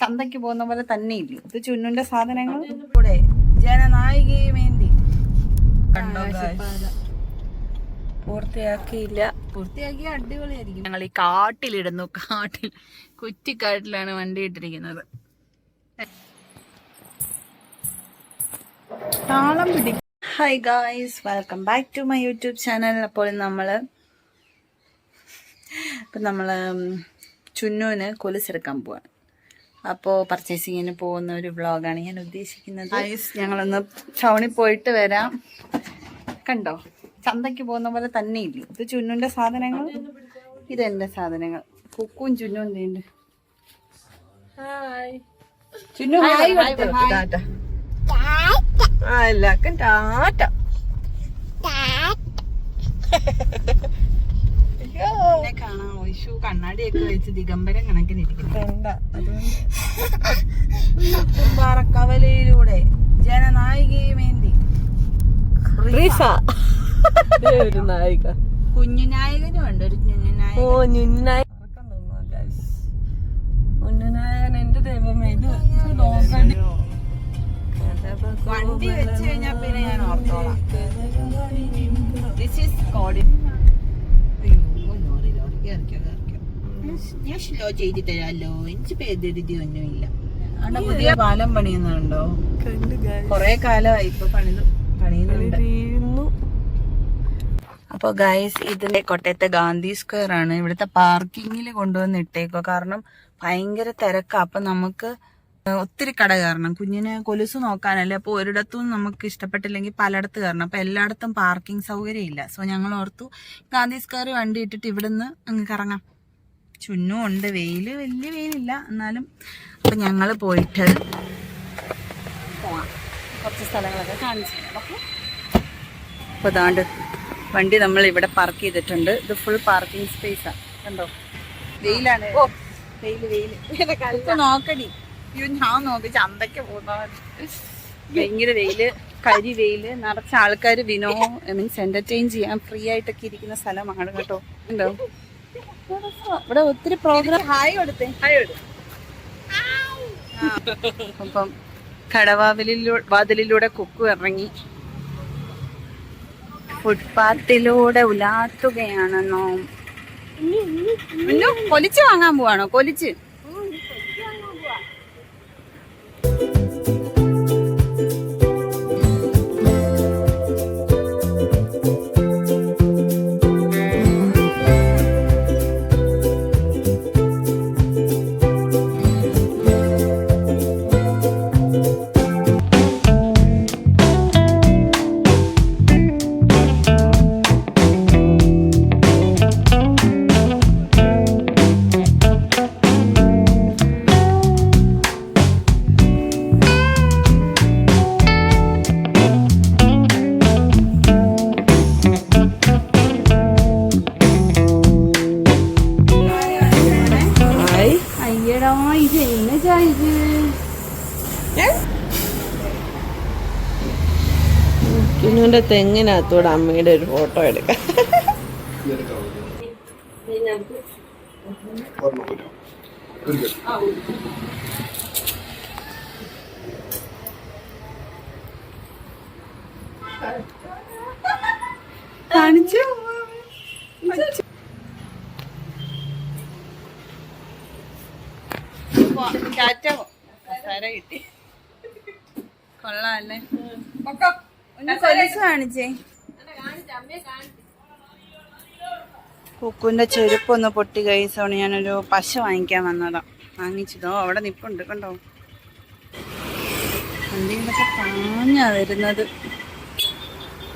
ചന്തയ്ക്ക് പോകുന്ന പോലെ തന്നെ ഇല്ല. ഇത് ചുന്നുന്റെ സാധനങ്ങൾ കൂടെ ജനനായികയെ വേണ്ടി പൂർത്തിയാക്കിയില്ല. പൂർത്തിയാക്കിയ അടിപൊളിയായിരിക്കും. ഞങ്ങൾ ഈ കാട്ടിലിടുന്നു. കുറ്റിക്കാട്ടിലാണ് വണ്ടി ഇട്ടിരിക്കുന്നത്. താളം പിടിക്കും. Hi guys, welcome back to my YouTube channel. അപ്പോൾ നമ്മള് ചുന്നുവിന് കൊലുസെടുക്കാൻ പോവാണ്. അപ്പോൾ പർച്ചേസിങ്ങിന് പോകുന്ന ഒരു വ്ളോഗാണ് ഞാൻ ഉദ്ദേശിക്കുന്നത്. ഞങ്ങളൊന്ന് ടൗണിൽ പോയിട്ട് വരാം. കണ്ടോ, ചന്തയ്ക്ക് പോകുന്ന പോലെ തന്നെ ഇല്ല. ഇത് ചുന്നുന്റെ സാധനങ്ങൾ, ഇതെന്റെ സാധനങ്ങൾ. കുക്കും ചുന്നും എന്തുണ്ട്. ചുന്നു എല്ലാവർക്കും ടാറ്റ. കാണാം. ഒയ്ഷു കണ്ണാടിയൊക്കെ വെച്ച് ദിഗംബരം കണക്കിനിരിക്കുന്നു. കവലയിലൂടെ ജനനായികയെ വേണ്ടി ഒരു നായിക, കുഞ്ഞു നായകനും ഉണ്ട്. ഒരു കുഞ്ഞുനായകൻ. എന്റെ ദൈവമേ, ഇത് വണ്ടി വെച്ച് കഴിഞ്ഞാ പിന്നെ ഞാൻ ഓർത്തോളാം. This is coding. ഞാൻ സ്ലോ ചെയ്ത് തരാമല്ലോ, എനിക്ക് പേരുതി ഒന്നുമില്ല. അവിടെ പുതിയ പാലം പണിയുന്നുണ്ടോ? കൊറേ കാലമായി ഇപ്പൊ പണിയുന്നുണ്ട്. അപ്പൊ ഗൈസ്, ഇതിന്റെ കോട്ടയത്തെ ഗാന്ധി സ്ക്വയർ ആണ്. ഇവിടുത്തെ പാർക്കിങ്ങിൽ കൊണ്ടുവന്ന് ഇട്ടേക്കോ, കാരണം ഭയങ്കര തിരക്കാ. അപ്പൊ നമുക്ക് ഒത്തിരി കട കയറണം. കുഞ്ഞിനെ കൊലുസ് നോക്കാനല്ലേ. അപ്പൊ ഒരിടത്തും നമുക്ക് ഇഷ്ടപ്പെട്ടില്ലെങ്കിൽ പലയിടത്ത് കയറണം. അപ്പൊ എല്ലായിടത്തും പാർക്കിംഗ് സൗകര്യം ഇല്ല. സോ ഞങ്ങൾ ഓർത്തു ഗാന്ധി സ്ക്വയർ വണ്ടി ഇട്ടിട്ട് ഇവിടുന്ന് അങ്ങ് കറങ്ങാം. ചുന്നും ഉണ്ട്. വെയില് വലിയ വെയിലില്ല എന്നാലും. അപ്പൊ ഞങ്ങള് പോയിട്ട് പോവാം. കുറച്ച് സ്ഥലങ്ങളൊക്കെ കാണിച്ചു. അപ്പൊ അതാണ്ട് വണ്ടി നമ്മൾ ഇവിടെ പാർക്ക് ചെയ്തിട്ടുണ്ട്. ഇത് ഫുൾ പാർക്കിംഗ് സ്പേസാ. കണ്ടോ, വെയിലാണ്. ഓ വെയില് നോക്കടി. ഞാൻ നോക്കി ചന്തയ്ക്ക് പോകുന്ന ഭയങ്കര വെയില്, കരി വെയില്. നിറച്ച ആൾക്കാർ മീൻസ് എന്റർടൈൻ ചെയ്യാൻ ഫ്രീ ആയിട്ടൊക്കെ ഇരിക്കുന്ന സ്ഥലമാണ് കേട്ടോ. ഉണ്ടോ ഇവിടെ ഒത്തിരി പ്രോഗ്രാം. അപ്പം വാതിലിലൂടെ കുക്കു ഇറങ്ങി ഫുട്പാത്തിലൂടെ ഉലാത്തുകയാണെന്നോ. കൊലിച്ച് വാങ്ങാൻ പോവാണോ? കൊലിച്ച് കുഞ്ഞുന്റെ തെങ്ങിനകത്തൂടെ അമ്മയുടെ ഒരു ഫോട്ടോ എടുക്കാം. കാണിച്ചു കിട്ടി. കൊള്ളാല്ലേ? കൊലുസ് കാണിച്ചേ. കുക്കുന്റെ ചെരുപ്പൊന്ന് പൊട്ടി കഴിച്ചോണ്ട് ഞാനൊരു പശ വാങ്ങിക്കാൻ വന്നതാ. വാങ്ങിച്ചതോ അവിടെ നിപ്പുണ്ട്. കണ്ടോ, വണ്ടിയിലൊക്കെ പാഞ്ഞാ വരുന്നത്.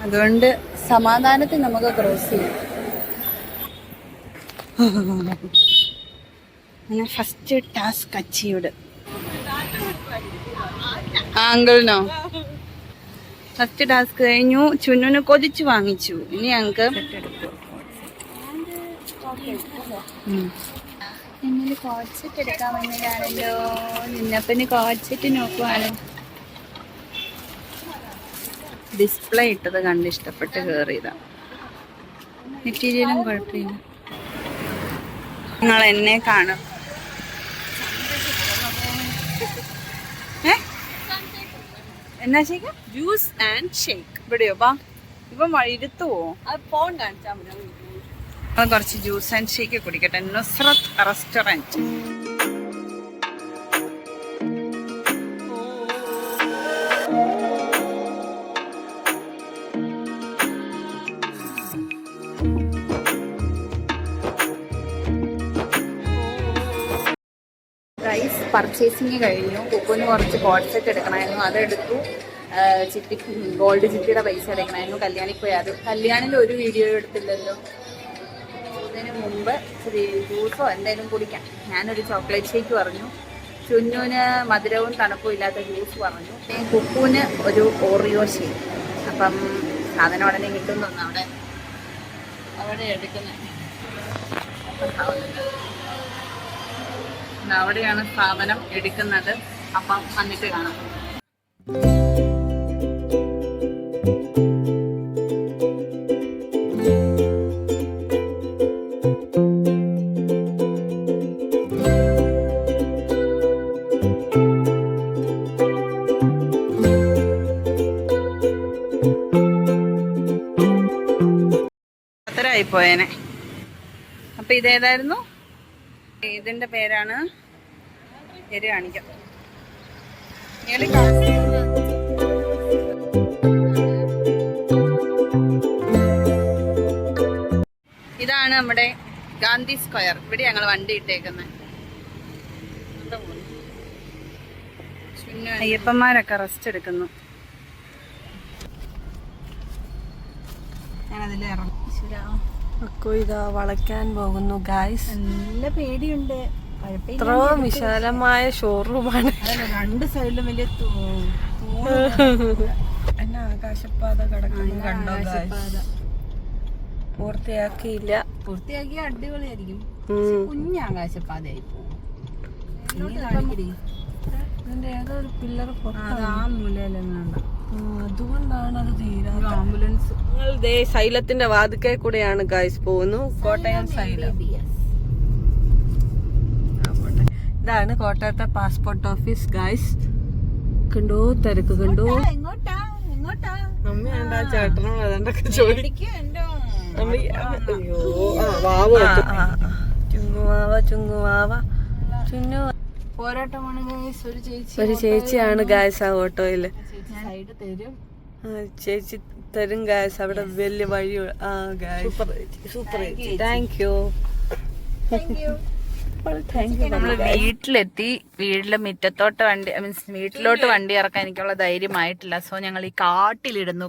അതുകൊണ്ട് സമാധാനത്തിൽ നമുക്ക് ക്രോസ് ചെയ്യാം. അങ്ങനെ ഫസ്റ്റ് ടാസ്ക് അച്ചീവ്ഡ്. അങ്കിളിനോ ഫസ്റ്റ് ടാസ്ക് കഴിഞ്ഞു. ചുന്നുന് കൊതിച്ച് വാങ്ങിച്ചു. ഇനി ഞങ്ങൾക്ക് നിന്നിൽ കോഡ്സെറ്റ് എടുക്കാൻ വന്നതാണല്ലോ. നിന്നപ്പന് കോഡ്സെറ്റ് നോക്കുവാണ്. ഡിസ്പ്ലേ ഇട്ടത് കണ്ട് ഇഷ്ടപ്പെട്ട് കയറിയതാ. മെറ്റീരിയലും കുഴപ്പമില്ല. നിങ്ങൾ എന്നെ കാണും. എന്നാ ഷേക്ക്? Juice and shake. ഇവിടെയോ പാ? ഇപ്പം ഇരുത്തുവോ? അത് ഫോൺ കാണിച്ചാൽ മതി. അത് കുറച്ച് ജ്യൂസ് ആൻഡ് ഷേക്ക് കുടിക്കട്ടെ. നുസ്രത്ത് റെസ്റ്റോറൻറ്റ്. റൈസ് പർച്ചേസിങ് കഴിഞ്ഞു. കുക്കുന് കുറച്ച് കോഡ് സെറ്റ് എടുക്കണമായിരുന്നു, അതെടുത്തു. ചിട്ടി ഗോൾഡ് ചിട്ടിയുടെ പൈസ എടുക്കണമായിരുന്നു. കല്യാണിക്ക് പോയി. അത് കല്യാണിൽ ഒരു വീഡിയോ എടുത്തില്ലല്ലോ. ഇതിന് മുമ്പ് ഇച്ചിരി ജ്യൂസോ എന്തെങ്കിലും കുടിക്കാം. ഞാനൊരു ചോക്ലേറ്റ് ഷേക്ക് പറഞ്ഞു. ചുന്നുവിന് മധുരവും തണുപ്പും ഇല്ലാത്ത ജ്യൂസ് പറഞ്ഞു. പിന്നെ കുക്കുവിന് ഒരു ഓറിയോ ഷേക്ക്. അപ്പം സാധനം ഉടനെ കിട്ടുമെന്ന് തോന്നുന്നു. അവിടെ എടുക്കുന്നത് അവിടെയാണ് സാധനം എടുക്കുന്നത്. അപ്പം വന്നിട്ട് കാണാം. അത്രയായിപ്പോയേനെ. അപ്പൊ ഇതേതായിരുന്നു? ഇതിന്റെ പേരാണ്, പേര് കാണിക്കാം. ഇതാണ് നമ്മുടെ ഗാന്ധി സ്ക്വയർ. ഇവിടെ ഞങ്ങൾ വണ്ടി ഇട്ടേക്കുന്നത്. അയ്യപ്പന്മാരൊക്കെ റെസ്റ്റ് എടുക്കുന്നു. ഞാനതിൽ ഇറങ്ങും. അക്കോ ഇതാ വളയ്ക്കാൻ പോകുന്നു ഗായ്സ്. നല്ല പേടിയുണ്ട്. ഇത്രയും വിശാലമായ ഷോറൂമാണ്. രണ്ട് സൈഡിലും വലിയ എന്നാ ആകാശപാത കിടക്കുന്നു കണ്ടോ ഗായ്സ്. പൂർത്തിയാക്കിയില്ല. പൂർത്തിയാക്കിയ അടിപൊളിയായിരിക്കും. കുഞ്ഞ് ആകാശപാതയായി പോകും. ഏതൊരു പില്ലർ ആ മൂലയിലെങ്ങാണ്ട. അതുകൊണ്ടാണ് അത് തീരാ. ആംബുലൻസ്. സൈലത്തിന്റെ വാതിക്കൽ കൂടെയാണ് ഗായ്സ് പോകുന്നു. കോട്ടയം സൈലം. ഇതാണ് കോട്ടയത്തെ പാസ്പോർട്ട് ഓഫീസ് ഗായ്സ്. കണ്ടോ തിരക്ക് കണ്ടോ. അമ്മയാണ്ടാ ചേട്ടനോട് അതൊക്കെ ചുങ്ങുവാവ പോരാട്ടമാണ് ഗായ്സ്. ഒരു ചേച്ചിയാണ് ഗായ്സ് ആ ഓട്ടോയില്. സൈഡ് തരും. ചേച്ചി തരും ഗായ്സ്. അവിടെ വലിയ വഴി. ആ ഗായ്സ് സൂപ്പർ. Thank you. നമ്മള് വീട്ടിലെത്തി. വീട്ടിലെ മുറ്റത്തോട്ട് വണ്ടി മീൻസ് വീട്ടിലോട്ട് വണ്ടി ഇറക്കാൻ എനിക്കുള്ള ധൈര്യമായിട്ടില്ല. സോ ഞങ്ങൾ ഈ കാട്ടിലിടുന്നു.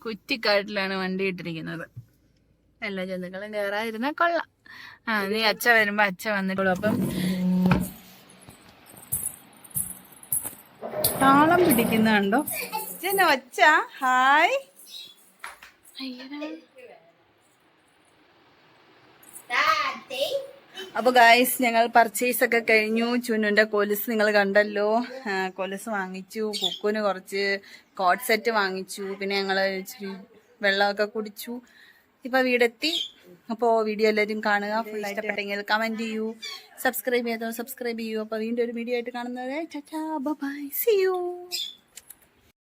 കുറ്റിക്കാട്ടിലാണ് വണ്ടി ഇട്ടിരിക്കുന്നത്. എല്ലാ ജന്തുക്കളും കയറാതിരുന്നാൽ കൊള്ളാം. നീ അച്ഛ വരുമ്പോ അച്ഛ വന്നിട്ടുള്ളൂ. അപ്പം താളം പിടിക്കുന്ന കണ്ടോ ഒച്ച. ഹായ്. അപ്പൊ ഗായ്സ് ഞങ്ങൾ പർച്ചേസ് ഒക്കെ കഴിഞ്ഞു. ചുനുന്റെ കൊലുസ് നിങ്ങൾ കണ്ടല്ലോ. കൊലുസ് വാങ്ങിച്ചു. കുക്കുന് കുറച്ച് കോട്ട് സെറ്റ് വാങ്ങിച്ചു. പിന്നെ ഞങ്ങള് ഇച്ചിരി വെള്ളമൊക്കെ കുടിച്ചു. ഇപ്പൊ വീടെത്തി. അപ്പോൾ വീഡിയോ എല്ലാവരും കാണുക. ഫുൾ ഇഷ്ടപ്പെട്ടെങ്കിൽ കമന്റ് ചെയ്യൂ. സബ്സ്ക്രൈബ് ചെയ്തോ സബ്സ്ക്രൈബ് ചെയ്യൂ. അപ്പൊ വീണ്ടും ഒരു വീഡിയോ ആയിട്ട് കാണുന്നവരെ ടാറ്റാ ബൈ സീ യു.